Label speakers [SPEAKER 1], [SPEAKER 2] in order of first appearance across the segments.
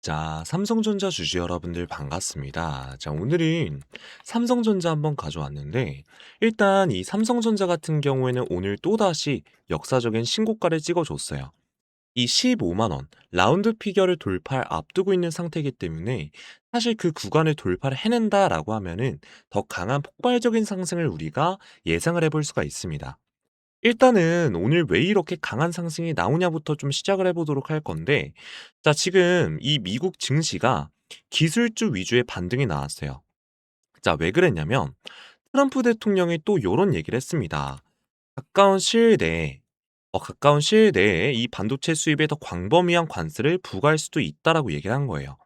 [SPEAKER 1] 자, 삼성전자 주주 여러분들 반갑습니다. 자, 오늘은 삼성전자 한번 가져왔는데, 일단 이 삼성전자 같은 경우에는 오늘 또다시 역사적인 신고가를 찍어줬어요. 이 15만 원, 라운드 피겨를 돌파를 앞두고 있는 상태이기 때문에 사실 그 구간을 돌파를 해낸다라고 하면은 더 강한 폭발적인 상승을 우리가 예상을 해볼 수가 있습니다. 일단은 오늘 왜 이렇게 강한 상승이 나오냐부터 좀 시작을 해 보도록 할 건데, 자, 지금 이 미국 증시가 기술주 위주의 반등이 나왔어요. 자, 왜 그랬냐면 트럼프 대통령이 또 요런 얘기를 했습니다. 가까운 시일 내에 가까운 시일 내에 이 반도체 수입에 더 광범위한 관세를 부과할 수도 있다라고 얘기를 한 거예요.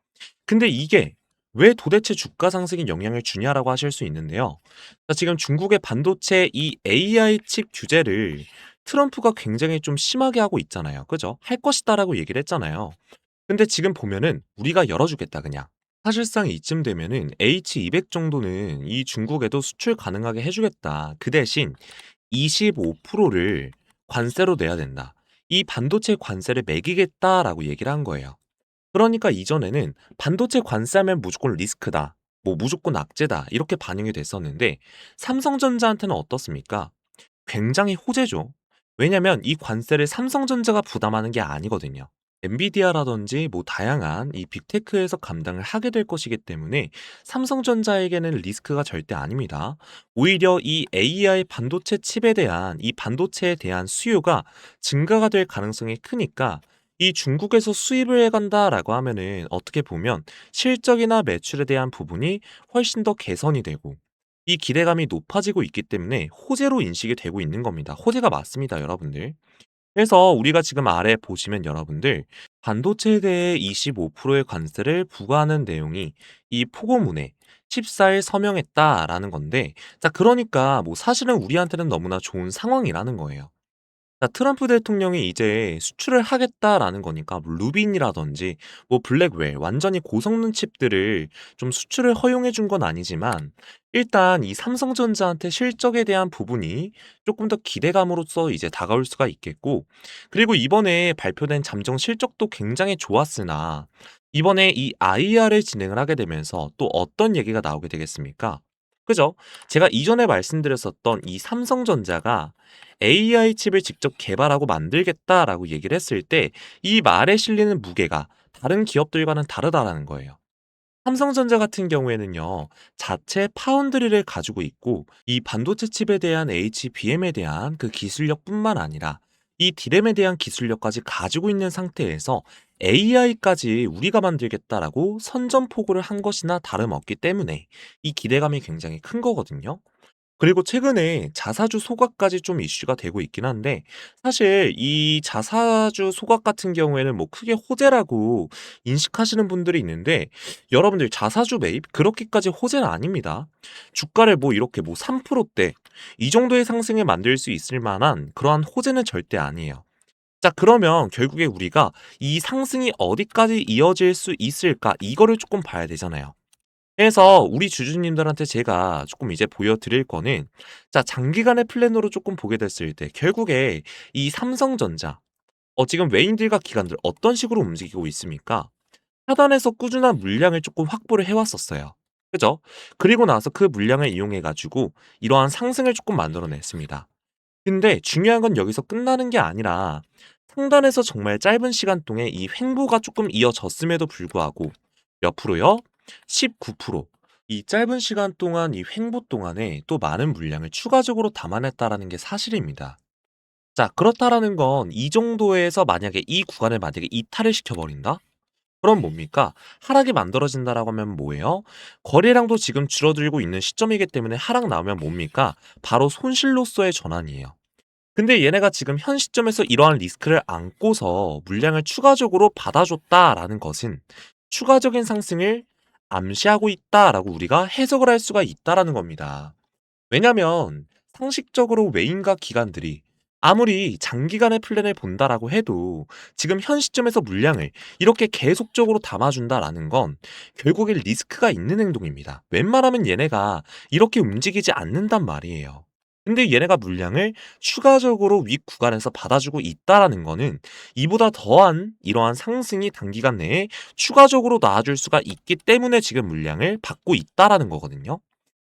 [SPEAKER 1] 근데 이게 왜 도대체 주가 상승에 영향을 주냐라고 하실 수 있는데요. 자, 지금 중국의 반도체 이 AI 칩 규제를 트럼프가 굉장히 좀 심하게 하고 있잖아요. 그죠? 할 것이다라고 얘기를 했잖아요. 근데 지금 보면은 우리가 열어주겠다 그냥. 사실상 이쯤 되면은 H200 정도는 이 중국에도 수출 가능하게 해주겠다. 그 대신 25%를 관세로 내야 된다. 이 반도체 관세를 매기겠다라고 얘기를 한 거예요. 그러니까 이전에는 반도체 관세하면 무조건 리스크다. 뭐 무조건 악재다. 이렇게 반영이 됐었는데 삼성전자한테는 어떻습니까? 굉장히 호재죠. 왜냐면 이 관세를 삼성전자가 부담하는 게 아니거든요. 엔비디아라든지 뭐 다양한 이 빅테크에서 감당을 하게 될 것이기 때문에 삼성전자에게는 리스크가 절대 아닙니다. 오히려 이 AI 반도체 칩에 대한 이 반도체에 대한 수요가 증가가 될 가능성이 크니까 이 중국에서 수입을 해간다라고 하면은 어떻게 보면 실적이나 매출에 대한 부분이 훨씬 더 개선이 되고 이 기대감이 높아지고 있기 때문에 호재로 인식이 되고 있는 겁니다. 호재가 맞습니다, 여러분들. 그래서 우리가 지금 아래 보시면 여러분들 반도체에 대해 25%의 관세를 부과하는 내용이 이 포고문에 14일 서명했다라는 건데, 자, 그러니까 뭐 사실은 우리한테는 너무나 좋은 상황이라는 거예요. 자, 트럼프 대통령이 이제 수출을 하겠다라는 거니까 뭐 루빈이라든지 뭐 블랙웰 완전히 고성능 칩들을 좀 수출을 허용해 준 건 아니지만 일단 이 삼성전자한테 실적에 대한 부분이 조금 더 기대감으로써 이제 다가올 수가 있겠고, 그리고 이번에 발표된 잠정 실적도 굉장히 좋았으나 이번에 이 IR을 진행을 하게 되면서 또 어떤 얘기가 나오게 되겠습니까? 그죠? 제가 이전에 말씀드렸었던 이 삼성전자가 AI 칩을 직접 개발하고 만들겠다라고 얘기를 했을 때 이 말에 실리는 무게가 다른 기업들과는 다르다라는 거예요. 삼성전자 같은 경우에는요, 자체 파운드리를 가지고 있고, 이 반도체 칩에 대한 HBM에 대한 그 기술력뿐만 아니라, 이 디램에 대한 기술력까지 가지고 있는 상태에서 AI까지 우리가 만들겠다라고 선전포고를 한 것이나 다름없기 때문에 이 기대감이 굉장히 큰 거거든요. 그리고 최근에 자사주 소각까지 좀 이슈가 되고 있긴 한데 사실 이 자사주 소각 같은 경우에는 뭐 크게 호재라고 인식하시는 분들이 있는데 여러분들 자사주 매입 그렇게까지 호재는 아닙니다. 주가를 뭐 이렇게 뭐 3%대 이 정도의 상승을 만들 수 있을 만한 그러한 호재는 절대 아니에요. 자, 그러면 결국에 우리가 이 상승이 어디까지 이어질 수 있을까 이거를 조금 봐야 되잖아요. 그래서 우리 주주님들한테 제가 조금 이제 보여드릴 거는, 자, 장기간의 플랜으로 조금 보게 됐을 때 결국에 이 삼성전자 지금 외인들과 기관들 어떤 식으로 움직이고 있습니까? 하단에서 꾸준한 물량을 조금 확보를 해왔었어요. 그죠? 그리고 나서 그 물량을 이용해 가지고 이러한 상승을 조금 만들어냈습니다. 근데 중요한 건 여기서 끝나는 게 아니라 상단에서 정말 짧은 시간 동안 이 횡보가 조금 이어졌음에도 불구하고 몇 프로요? 19%. 이 짧은 시간 동안 이 횡보 동안에 또 많은 물량을 추가적으로 담아냈다라는 게 사실입니다. 자, 그렇다라는 건 이 정도에서 만약에 이 구간을 만약에 이탈을 시켜버린다? 그럼 뭡니까? 하락이 만들어진다라고 하면 뭐예요? 거래량도 지금 줄어들고 있는 시점이기 때문에 하락 나오면 뭡니까? 바로 손실로서의 전환이에요. 근데 얘네가 지금 현 시점에서 이러한 리스크를 안고서 물량을 추가적으로 받아줬다라는 것은 추가적인 상승을 암시하고 있다라고 우리가 해석을 할 수가 있다라는 겁니다. 왜냐면 상식적으로 외인과 기관들이 아무리 장기간의 플랜을 본다라고 해도 지금 현 시점에서 물량을 이렇게 계속적으로 담아준다라는 건 결국에 리스크가 있는 행동입니다. 웬만하면 얘네가 이렇게 움직이지 않는단 말이에요. 근데 얘네가 물량을 추가적으로 윗 구간에서 받아주고 있다라는 거는 이보다 더한 이러한 상승이 단기간 내에 추가적으로 나와줄 수가 있기 때문에 지금 물량을 받고 있다라는 거거든요.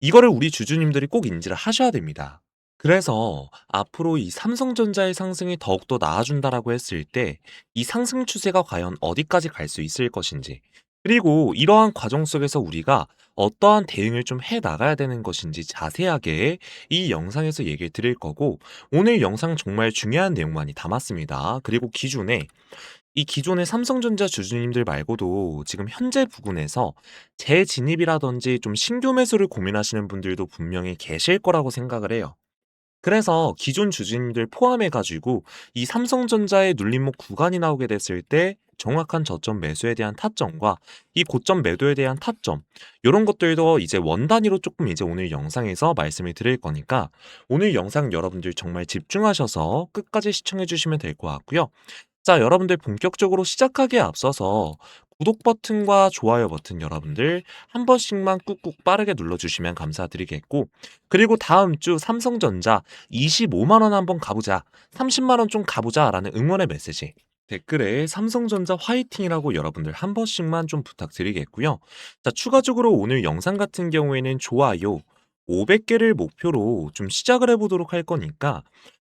[SPEAKER 1] 이거를 우리 주주님들이 꼭 인지를 하셔야 됩니다. 그래서 앞으로 이 삼성전자의 상승이 더욱더 나아준다라고 했을 때 이 상승 추세가 과연 어디까지 갈 수 있을 것인지, 그리고 이러한 과정 속에서 우리가 어떠한 대응을 좀 해 나가야 되는 것인지 자세하게 이 영상에서 얘기를 드릴 거고, 오늘 영상 정말 중요한 내용 많이 담았습니다. 그리고 이 기존의 삼성전자 주주님들 말고도 지금 현재 부근에서 재진입이라든지 좀 신규 매수를 고민하시는 분들도 분명히 계실 거라고 생각을 해요. 그래서 기존 주주님들 포함해 가지고 이 삼성전자의 눌림목 구간이 나오게 됐을 때 정확한 저점 매수에 대한 타점과 이 고점 매도에 대한 타점, 요런 것들도 이제 원 단위로 조금 이제 오늘 영상에서 말씀을 드릴 거니까 오늘 영상 여러분들 정말 집중하셔서 끝까지 시청해 주시면 될 것 같고요. 자, 여러분들 본격적으로 시작하기에 앞서서 구독 버튼과 좋아요 버튼 여러분들 한 번씩만 꾹꾹 빠르게 눌러주시면 감사드리겠고, 그리고 다음 주 삼성전자 25만 원 한번 가보자, 30만 원 좀 가보자라는 응원의 메시지 댓글에 삼성전자 화이팅이라고 여러분들 한 번씩만 좀 부탁드리겠고요. 자, 추가적으로 오늘 영상 같은 경우에는 좋아요 500개를 목표로 좀 시작을 해보도록 할 거니까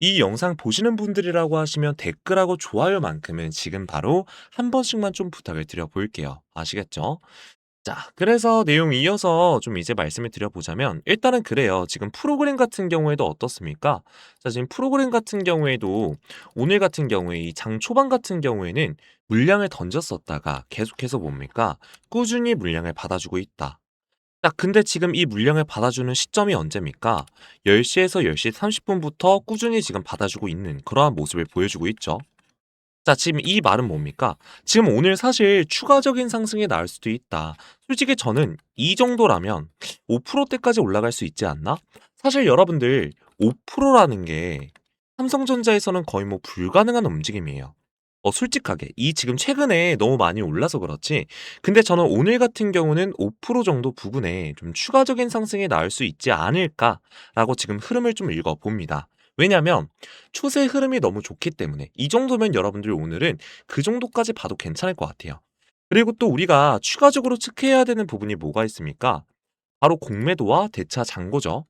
[SPEAKER 1] 이 영상 보시는 분들이라고 하시면 댓글하고 좋아요만큼은 지금 바로 한 번씩만 좀 부탁을 드려 볼게요. 아시겠죠? 자, 그래서 내용 이어서 좀 이제 말씀을 드려보자면 일단은 그래요. 지금 프로그램 같은 경우에도 어떻습니까? 자, 지금 프로그램 같은 경우에도 오늘 같은 경우에 이 장 초반 같은 경우에는 물량을 던졌었다가 계속해서 뭡니까? 꾸준히 물량을 받아주고 있다. 딱 근데 지금 이 물량을 받아주는 시점이 언제입니까? 10시에서 10시 30분부터 꾸준히 지금 받아주고 있는 그러한 모습을 보여주고 있죠. 자, 지금 이 말은 뭡니까? 지금 오늘 사실 추가적인 상승이 나올 수도 있다. 솔직히 저는 이 정도라면 5%대까지 올라갈 수 있지 않나? 사실 여러분들 5%라는 게 삼성전자에서는 거의 뭐 불가능한 움직임이에요. 솔직하게 이 지금 최근에 너무 많이 올라서 그렇지. 근데 저는 오늘 같은 경우는 5% 정도 부근에 좀 추가적인 상승이 나올 수 있지 않을까라고 지금 흐름을 좀 읽어 봅니다. 왜냐면 추세 흐름이 너무 좋기 때문에 이 정도면 여러분들 오늘은 그 정도까지 봐도 괜찮을 것 같아요. 그리고 또 우리가 추가적으로 체크해야 되는 부분이 뭐가 있습니까? 바로 공매도와 대차 잔고죠.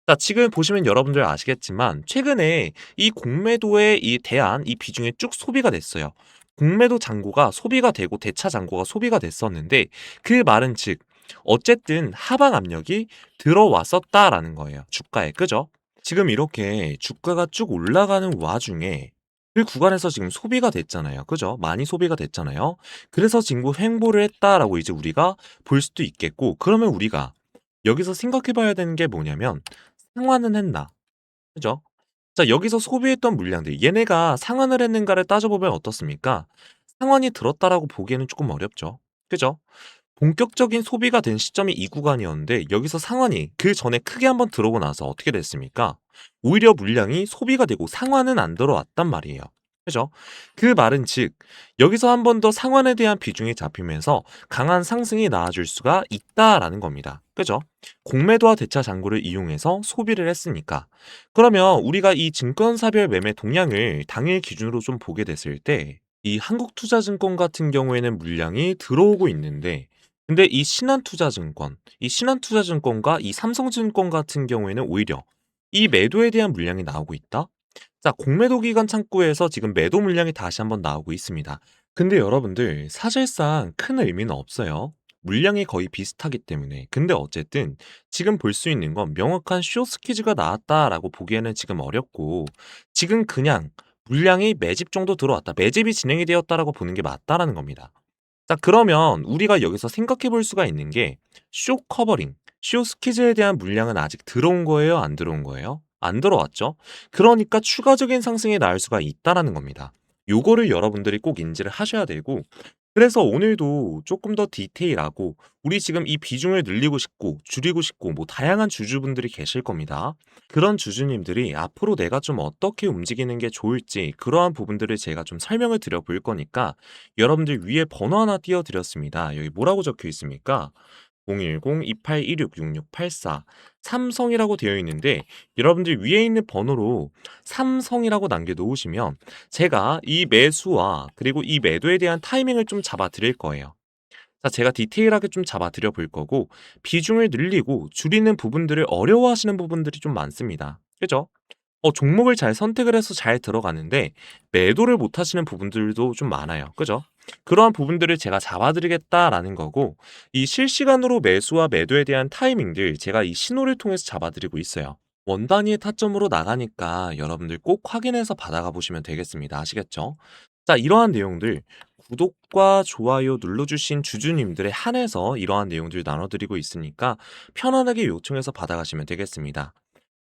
[SPEAKER 1] 자, 지금 보시면 여러분들 아시겠지만 최근에 이 공매도에 대한 이 비중이 쭉 소비가 됐어요. 공매도 잔고가 소비가 되고 대차 잔고가 소비가 됐었는데 그 말은 즉 어쨌든 하방 압력이 들어왔었다라는 거예요. 주가에. 그죠? 지금 이렇게 주가가 쭉 올라가는 와중에 그 구간에서 지금 소비가 됐잖아요. 그죠? 많이 소비가 됐잖아요. 그래서 진구 횡보를 했다라고 이제 우리가 볼 수도 있겠고, 그러면 우리가 여기서 생각해 봐야 되는 게 뭐냐면 상환은 했나? 그죠? 자, 여기서 소비했던 물량들 얘네가 상환을 했는가를 따져보면 어떻습니까? 상환이 들었다라고 보기에는 조금 어렵죠. 그죠? 본격적인 소비가 된 시점이 이 구간이었는데 여기서 상환이 그전에 크게 한번 들어오고 나서 어떻게 됐습니까? 오히려 물량이 소비가 되고 상환은 안 들어왔단 말이에요. 그죠? 그 말은 즉 여기서 한 번 더 상환에 대한 비중이 잡히면서 강한 상승이 나와줄 수가 있다라는 겁니다. 그죠? 공매도와 대차 잔고를 이용해서 소비를 했으니까. 그러면 우리가 이 증권사별 매매 동향을 당일 기준으로 좀 보게 됐을 때 이 한국투자증권 같은 경우에는 물량이 들어오고 있는데, 근데 이 신한투자증권과 이 삼성증권 같은 경우에는 오히려 이 매도에 대한 물량이 나오고 있다? 자, 공매도 기간 창구에서 지금 매도 물량이 다시 한번 나오고 있습니다. 근데 여러분들 사실상 큰 의미는 없어요. 물량이 거의 비슷하기 때문에. 근데 어쨌든 지금 볼 수 있는 건 명확한 숏스퀴즈가 나왔다라고 보기에는 지금 어렵고, 지금 그냥 물량이 매집 정도 들어왔다, 매집이 진행이 되었다라고 보는 게 맞다라는 겁니다. 자, 그러면 우리가 여기서 생각해 볼 수가 있는 게 쇼 커버링, 쇼 스퀴즈에 대한 물량은 아직 들어온 거예요? 안 들어온 거예요? 안 들어왔죠? 그러니까 추가적인 상승이 나올 수가 있다라는 겁니다. 요거를 여러분들이 꼭 인지를 하셔야 되고, 그래서 오늘도 조금 더 디테일하고 우리 지금 이 비중을 늘리고 싶고 줄이고 싶고 뭐 다양한 주주분들이 계실 겁니다. 그런 주주님들이 앞으로 내가 좀 어떻게 움직이는 게 좋을지 그러한 부분들을 제가 좀 설명을 드려 볼 거니까 여러분들 위에 번호 하나 띄워 드렸습니다. 여기 뭐라고 적혀 있습니까? 010-2816-6684 삼성이라고 되어 있는데 여러분들 위에 있는 번호로 삼성이라고 남겨 놓으시면 제가 이 매수와 그리고 이 매도에 대한 타이밍을 좀 잡아 드릴 거예요. 자, 제가 디테일하게 좀 잡아 드려 볼 거고 비중을 늘리고 줄이는 부분들을 어려워하시는 부분들이 좀 많습니다. 그죠? 종목을 잘 선택을 해서 잘 들어가는데 매도를 못 하시는 부분들도 좀 많아요. 그죠? 그러한 부분들을 제가 잡아드리겠다라는 거고 이 실시간으로 매수와 매도에 대한 타이밍들 제가 이 신호를 통해서 잡아드리고 있어요. 원 단위의 타점으로 나가니까 여러분들 꼭 확인해서 받아가 보시면 되겠습니다. 아시겠죠? 자, 이러한 내용들 구독과 좋아요 눌러주신 주주님들에 한해서 이러한 내용들 나눠드리고 있으니까 편안하게 요청해서 받아가시면 되겠습니다.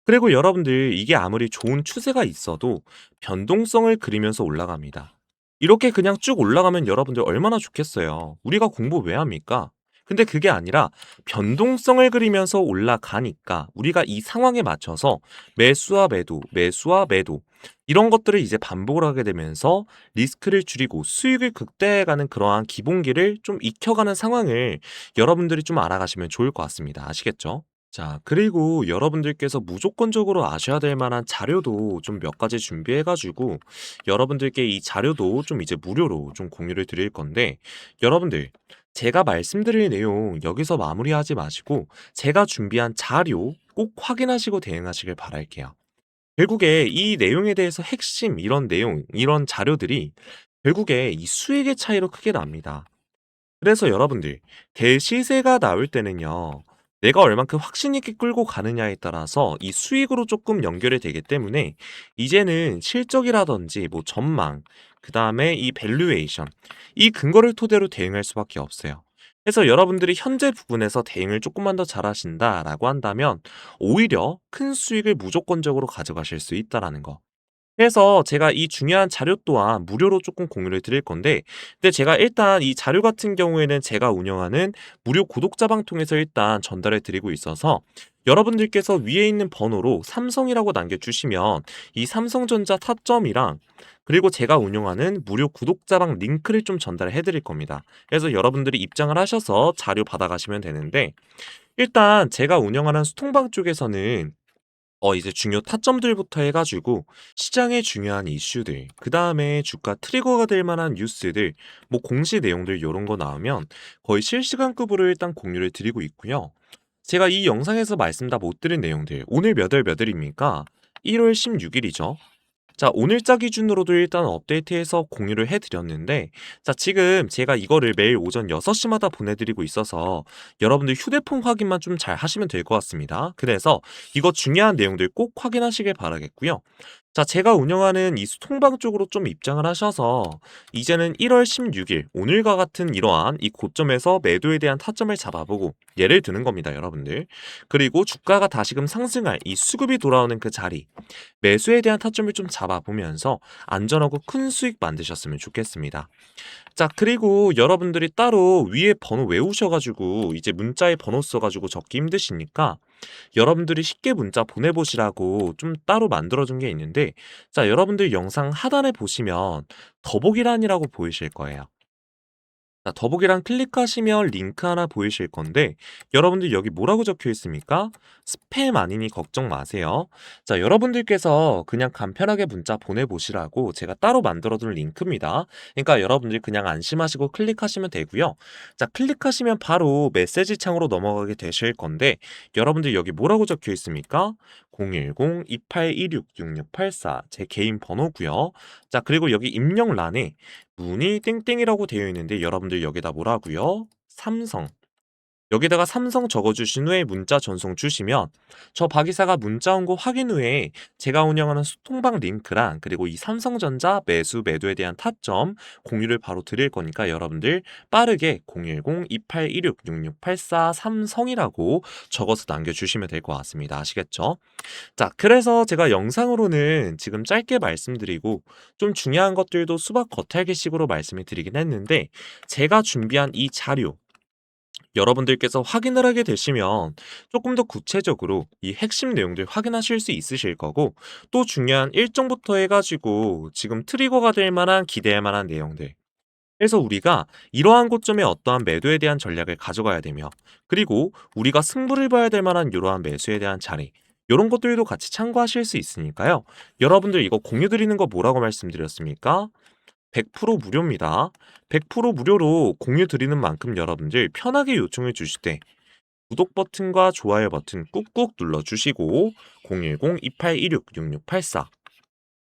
[SPEAKER 1] 그리고 여러분들 이게 아무리 좋은 추세가 있어도 변동성을 그리면서 올라갑니다. 이렇게 그냥 쭉 올라가면 여러분들 얼마나 좋겠어요. 우리가 공부 왜 합니까? 근데 그게 아니라 변동성을 그리면서 올라가니까 우리가 이 상황에 맞춰서 매수와 매도, 매수와 매도 이런 것들을 이제 반복을 하게 되면서 리스크를 줄이고 수익을 극대화해가는 그러한 기본기를 좀 익혀가는 상황을 여러분들이 좀 알아가시면 좋을 것 같습니다. 아시겠죠? 자, 그리고 여러분들께서 무조건적으로 아셔야 될 만한 자료도 좀 몇 가지 준비해 가지고 여러분들께 이 자료도 좀 이제 무료로 좀 공유를 드릴 건데 여러분들 제가 말씀드릴 내용 여기서 마무리하지 마시고 제가 준비한 자료 꼭 확인하시고 대응하시길 바랄게요. 결국에 이 내용에 대해서 핵심 이런 내용, 이런 자료들이 결국에 이 수익의 차이로 크게 납니다. 그래서 여러분들 대시세가 나올 때는요. 내가 얼만큼 확신 있게 끌고 가느냐에 따라서 이 수익으로 조금 연결이 되기 때문에 이제는 실적이라든지 뭐 전망, 그다음에 이 밸류에이션 이 근거를 토대로 대응할 수밖에 없어요. 그래서 여러분들이 현재 부분에서 대응을 조금만 더 잘하신다라고 한다면 오히려 큰 수익을 무조건적으로 가져가실 수 있다라는 거. 그래서 제가 이 중요한 자료 또한 무료로 조금 공유를 드릴 건데 근데 제가 일단 이 자료 같은 경우에는 제가 운영하는 무료 구독자방 통해서 일단 전달해 드리고 있어서 여러분들께서 위에 있는 번호로 삼성이라고 남겨주시면 이 삼성전자 타점이랑 그리고 제가 운영하는 무료 구독자방 링크를 좀 전달해 드릴 겁니다. 그래서 여러분들이 입장을 하셔서 자료 받아가시면 되는데 일단 제가 운영하는 수통방 쪽에서는 이제 중요 타점들부터 해 가지고 시장의 중요한 이슈들, 그다음에 주가 트리거가 될 만한 뉴스들, 뭐 공시 내용들 요런 거 나오면 거의 실시간급으로 일단 공유를 드리고 있고요. 제가 이 영상에서 말씀 다 못 드린 내용들, 오늘 몇 월 몇 일입니까? 1월 16일이죠. 자, 오늘자 기준으로도 일단 업데이트해서 공유를 해 드렸는데 자, 지금 제가 이거를 매일 오전 6시마다 보내드리고 있어서 여러분들 휴대폰 확인만 좀 잘 하시면 될 것 같습니다. 그래서 이거 중요한 내용들 꼭 확인하시길 바라겠고요. 자, 제가 운영하는 이 수통방 쪽으로 좀 입장을 하셔서 이제는 1월 16일 오늘과 같은 이러한 이 고점에서 매도에 대한 타점을 잡아보고 예를 드는 겁니다, 여러분들. 그리고 주가가 다시금 상승할 이 수급이 돌아오는 그 자리 매수에 대한 타점을 좀 잡아보면서 안전하고 큰 수익 만드셨으면 좋겠습니다. 자, 그리고 여러분들이 따로 위에 번호 외우셔가지고 이제 문자에 번호 써가지고 적기 힘드시니까 여러분들이 쉽게 문자 보내보시라고 좀 따로 만들어준 게 있는데 자, 여러분들 영상 하단에 보시면 더보기란이라고 보이실 거예요. 자, 더보기란 클릭하시면 링크 하나 보이실 건데 여러분들 여기 뭐라고 적혀 있습니까? 스팸 아니니 걱정 마세요. 자, 여러분들께서 그냥 간편하게 문자 보내보시라고 제가 따로 만들어둔 링크입니다. 그러니까 여러분들 그냥 안심하시고 클릭하시면 되고요. 자, 클릭하시면 바로 메시지 창으로 넘어가게 되실 건데 여러분들 여기 뭐라고 적혀 있습니까? 010-2816-6684 제 개인 번호고요. 자, 그리고 여기 입력란에 문의 땡땡이라고 되어 있는데 여러분들 여기다 뭐라고요? 삼성. 여기다가 삼성 적어주신 후에 문자 전송 주시면 저 박이사가 문자 온 거 확인 후에 제가 운영하는 수통방 링크랑 그리고 이 삼성전자 매수 매도에 대한 타점 공유를 바로 드릴 거니까 여러분들 빠르게 010-2816-6684 삼성이라고 적어서 남겨주시면 될 것 같습니다. 아시겠죠? 자, 그래서 제가 영상으로는 지금 짧게 말씀드리고 좀 중요한 것들도 수박 겉핥기식으로 말씀을 드리긴 했는데 제가 준비한 이 자료 여러분들께서 확인을 하게 되시면 조금 더 구체적으로 이 핵심 내용들 확인하실 수 있으실 거고 또 중요한 일정부터 해가지고 지금 트리거가 될 만한 기대할 만한 내용들 그래서 우리가 이러한 고점에 어떠한 매도에 대한 전략을 가져가야 되며, 그리고 우리가 승부를 봐야 될 만한 이러한 매수에 대한 자리, 이런 것들도 같이 참고하실 수 있으니까요. 여러분들 이거 공유 드리는 거 뭐라고 말씀드렸습니까? 100% 무료입니다. 100% 무료로 공유 드리는 만큼 여러분들 편하게 요청해 주실 때 구독 버튼과 좋아요 버튼 꾹꾹 눌러주시고 010-2816-6684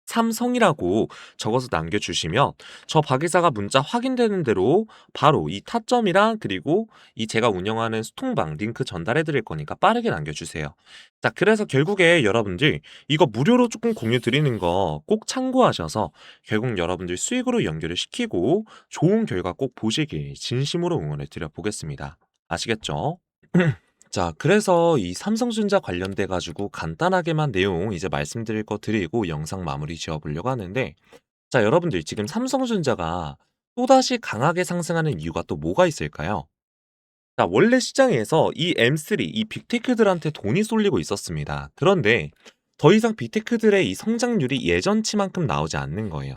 [SPEAKER 1] 삼성이라고 적어서 남겨주시면 저 박이사가 문자 확인되는 대로 바로 이 타점이랑 그리고 이 제가 운영하는 수통방 링크 전달해 드릴 거니까 빠르게 남겨주세요. 자, 그래서 결국에 여러분들 이거 무료로 조금 공유 드리는 거 꼭 참고하셔서 결국 여러분들 수익으로 연결을 시키고 좋은 결과 꼭 보시길 진심으로 응원을 드려 보겠습니다. 아시겠죠? 자, 그래서 이 삼성전자 관련돼 가지고 간단하게만 내용 이제 말씀드릴 거 드리고 영상 마무리 지어 보려고 하는데, 자, 여러분들 지금 삼성전자가 또다시 강하게 상승하는 이유가 또 뭐가 있을까요? 자, 원래 시장에서 이 M3, 이 빅테크들한테 돈이 쏠리고 있었습니다. 그런데 더 이상 빅테크들의 이 성장률이 예전치만큼 나오지 않는 거예요.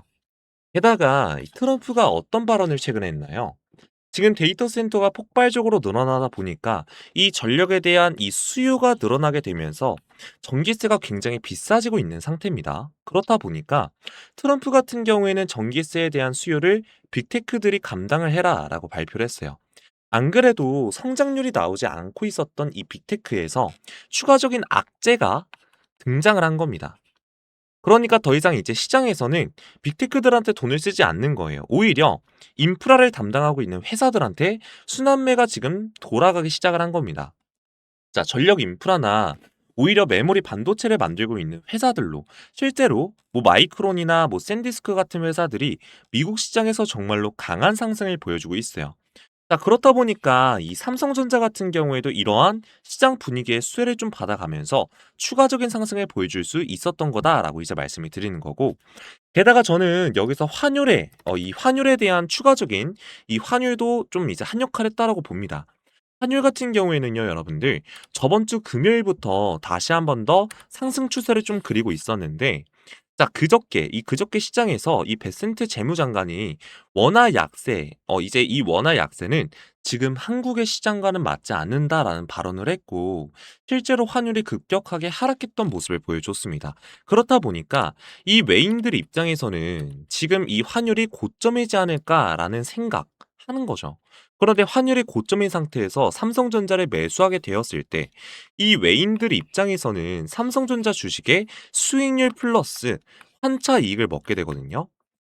[SPEAKER 1] 게다가 이 트럼프가 어떤 발언을 최근에 했나요? 지금 데이터 센터가 폭발적으로 늘어나다 보니까 이 전력에 대한 이 수요가 늘어나게 되면서 전기세가 굉장히 비싸지고 있는 상태입니다. 그렇다 보니까 트럼프 같은 경우에는 전기세에 대한 수요를 빅테크들이 감당을 해라라고 발표를 했어요. 안 그래도 성장률이 나오지 않고 있었던 이 빅테크에서 추가적인 악재가 등장을 한 겁니다. 그러니까 더 이상 이제 시장에서는 빅테크들한테 돈을 쓰지 않는 거예요. 오히려 인프라를 담당하고 있는 회사들한테 순환매가 지금 돌아가기 시작을 한 겁니다. 자, 전력 인프라나 오히려 메모리 반도체를 만들고 있는 회사들로 실제로 뭐 마이크론이나 뭐 샌디스크 같은 회사들이 미국 시장에서 정말로 강한 상승을 보여주고 있어요. 자, 그렇다 보니까 이 삼성전자 같은 경우에도 이러한 시장 분위기의 수혜를 좀 받아가면서 추가적인 상승을 보여줄 수 있었던 거다라고 이제 말씀을 드리는 거고, 게다가 저는 여기서 이 환율에 대한 추가적인 이 환율도 좀 이제 한 역할을 했다라고 봅니다. 환율 같은 경우에는요, 여러분들 저번 주 금요일부터 다시 한번 더 상승 추세를 좀 그리고 있었는데, 자, 그저께 시장에서 이 베센트 재무장관이 원화 약세, 이제 이 원화 약세는 지금 한국의 시장과는 맞지 않는다라는 발언을 했고, 실제로 환율이 급격하게 하락했던 모습을 보여줬습니다. 그렇다 보니까 이 외인들 입장에서는 지금 이 환율이 고점이지 않을까라는 생각하는 거죠. 그런데 환율이 고점인 상태에서 삼성전자를 매수하게 되었을 때 이 외인들 입장에서는 삼성전자 주식의 수익률 플러스 환차 이익을 먹게 되거든요.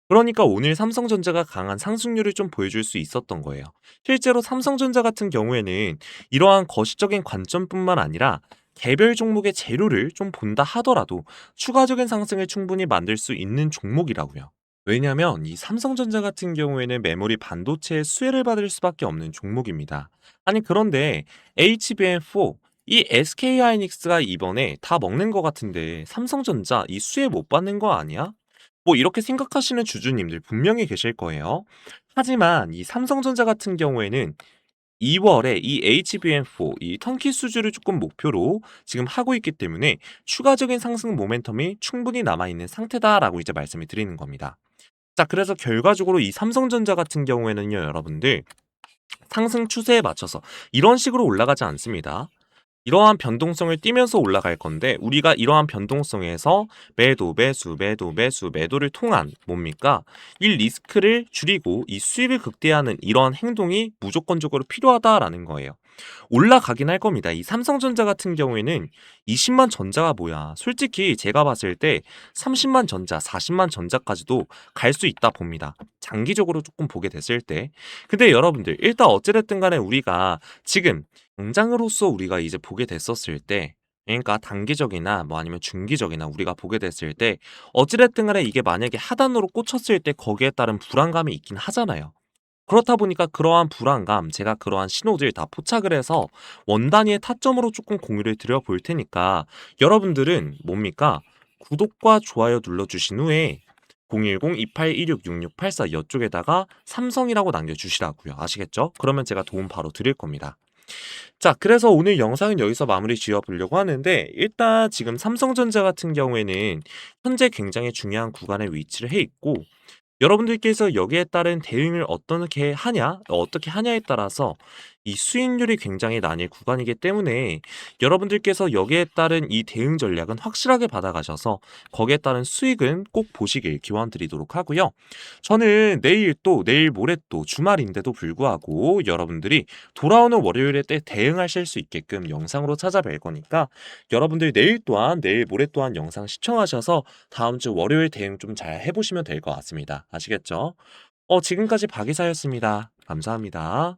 [SPEAKER 1] 그러니까 오늘 삼성전자가 강한 상승률을 좀 보여줄 수 있었던 거예요. 실제로 삼성전자 같은 경우에는 이러한 거시적인 관점뿐만 아니라 개별 종목의 재료를 좀 본다 하더라도 추가적인 상승을 충분히 만들 수 있는 종목이라고요. 왜냐하면 이 삼성전자 같은 경우에는 메모리 반도체의 수혜를 받을 수밖에 없는 종목입니다. 아니 그런데 HBM4 이 SK하이닉스가 이번에 다 먹는 것 같은데 삼성전자 이 수혜 못 받는 거 아니야? 뭐 이렇게 생각하시는 주주님들 분명히 계실 거예요. 하지만 이 삼성전자 같은 경우에는 2월에 이 HBM4 이 턴키 수주를 조금 목표로 지금 하고 있기 때문에 추가적인 상승 모멘텀이 충분히 남아있는 상태다라고 이제 말씀을 드리는 겁니다. 자, 그래서 결과적으로 이 삼성전자 같은 경우에는요, 여러분들 상승 추세에 맞춰서 이런 식으로 올라가지 않습니다. 이러한 변동성을 띠면서 올라갈 건데 우리가 이러한 변동성에서 매도, 매수, 매도, 매수, 매도를 통한 뭡니까? 이 리스크를 줄이고 이 수익을 극대화하는 이러한 행동이 무조건적으로 필요하다라는 거예요. 올라가긴 할 겁니다. 이 삼성전자 같은 경우에는 20만 전자가 뭐야. 솔직히 제가 봤을 때 30만 전자, 40만 전자까지도 갈 수 있다 봅니다. 장기적으로 조금 보게 됐을 때. 근데 여러분들 일단 어찌됐든 간에 우리가 지금 당장으로서 우리가 이제 보게 됐었을 때, 그러니까 단기적이나 뭐 아니면 중기적이나 우리가 보게 됐을 때 어찌됐든 간에 이게 만약에 하단으로 꽂혔을 때 거기에 따른 불안감이 있긴 하잖아요. 그렇다 보니까 그러한 불안감, 제가 그러한 신호들 다 포착을 해서 원 단위의 타점으로 조금 공유를 드려 볼 테니까 여러분들은 뭡니까? 구독과 좋아요 눌러주신 후에 010-2816-6684 이쪽에다가 삼성이라고 남겨주시라고요. 아시겠죠? 그러면 제가 도움 바로 드릴 겁니다. 자, 그래서 오늘 영상은 여기서 마무리 지어 보려고 하는데, 일단 지금 삼성전자 같은 경우에는 현재 굉장히 중요한 구간에 위치를 해 있고, 여러분들께서 여기에 따른 대응을 어떻게 하냐에 따라서 이 수익률이 굉장히 나뉠 구간이기 때문에 여러분들께서 여기에 따른 이 대응 전략은 확실하게 받아가셔서 거기에 따른 수익은 꼭 보시길 기원드리도록 하고요. 저는 내일 모레 또 주말인데도 불구하고 여러분들이 돌아오는 월요일에 때 대응하실 수 있게끔 영상으로 찾아뵐 거니까 여러분들 내일 모레 또한 영상 시청하셔서 다음 주 월요일 대응 좀 잘 해보시면 될 것 같습니다. 아시겠죠? 지금까지 박이사였습니다. 감사합니다.